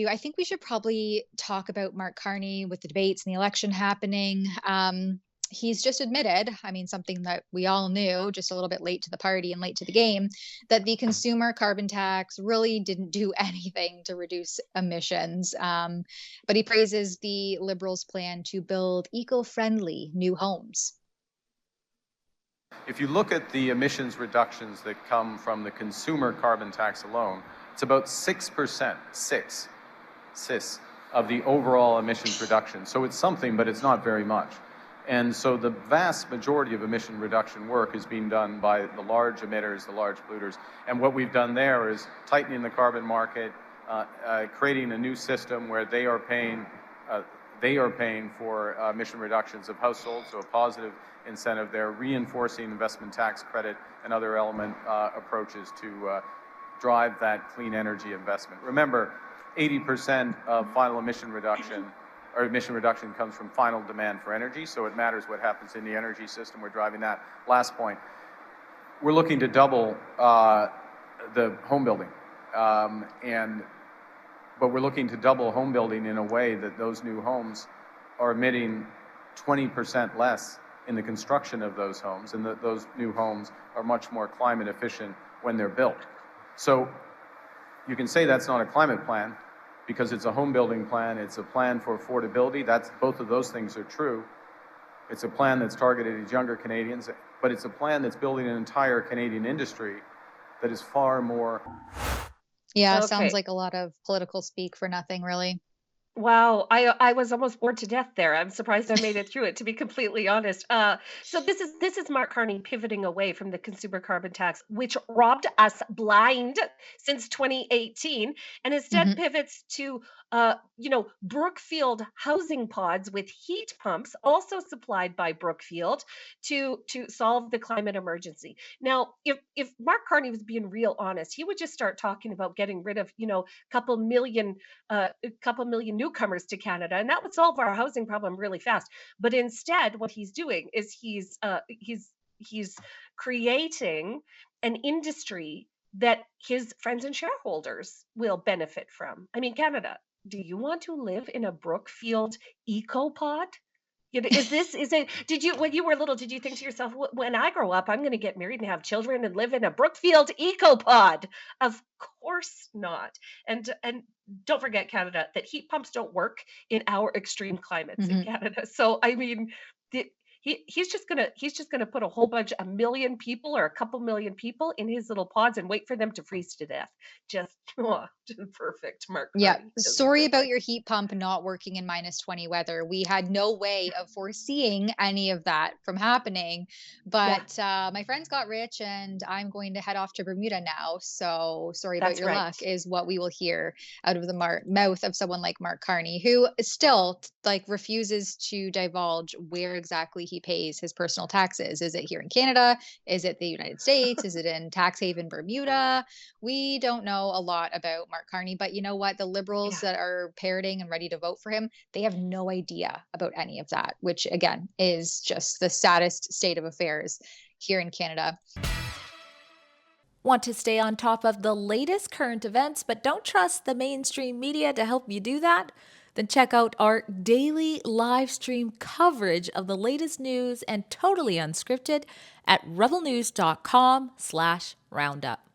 I think we should probably talk about Mark Carney with the debates and the election happening. He's just admitted, I mean, something that we all knew, just a little bit late to the party and late to the game, that the consumer carbon tax really didn't do anything to reduce emissions. But he praises the Liberals' plan to build eco-friendly new homes. If you look at the emissions reductions that come from the consumer carbon tax alone, it's about 6%, of the overall emissions reduction. So it's something, but it's not very much. And so the vast majority of emission reduction work is being done by the large emitters, the large polluters. And what we've done there is tightening the carbon market, creating a new system where they are paying for emission reductions of households, so a positive incentive there, reinforcing investment tax credit and other element approaches to drive that clean energy investment. Remember, 80% of final emission reduction comes from final demand for energy, so it matters what happens in the energy system. We're driving that. Last point, we're looking to double the home building, but we're looking to double home building in a way that those new homes are emitting 20% less in the construction of those homes, and that those new homes are much more climate efficient when they're built. So you can say that's not a climate plan because it's a home building plan, it's a plan for affordability. Both of those things are true. It's a plan that's targeted at younger Canadians, but it's a plan that's building an entire Canadian industry that is far more. Yeah, Okay. sounds like a lot of political speak for nothing, really. Wow, I was almost bored to death there. I'm surprised I made it through it, to be completely honest. So this is Mark Carney pivoting away from the consumer carbon tax, which robbed us blind since 2018, and instead Mhm. pivots to Brookfield housing pods with heat pumps, also supplied by Brookfield, to solve the climate emergency. Now, if Mark Carney was being real honest, he would just start talking about getting rid of a couple million newcomers to Canada, and that would solve our housing problem really fast. But instead, what he's doing is he's creating an industry that his friends and shareholders will benefit from. I mean, Canada, do you want to live in a Brookfield ecopod? Is it, did you, when you were little, did you think to yourself, When I grow up, I'm going to get married and have children and live in a Brookfield ecopod"? Of course not. And don't forget, Canada, that heat pumps don't work in our extreme climates in Mhm. Canada. So, I mean, the, he's just gonna put a million people or a couple million people in his little pods and wait for them to freeze to death. Just, just perfect, Mark Yeah, Carney. Just sorry about perfect. your heat pump not working in -20 weather. We had no way of foreseeing any of that from happening, Yeah, but, my friends got rich, and I'm going to head off to Bermuda now, so sorry about that's your right. luck is what we will hear out of the mouth of someone like Mark Carney, who still, like, refuses to divulge where exactly he pays his personal taxes. Is it here in Canada? Is it the United States? Is it in tax haven Bermuda? We don't know a lot about Mark Carney, but you know what? The Liberals Yeah. that are parroting and ready to vote for him, they have no idea about any of that, which again is just the saddest state of affairs here in Canada. Want to stay on top of the latest current events but don't trust the mainstream media to help you do that? Then check out our daily live stream coverage of the latest news and totally unscripted at rebelnews.com/roundup.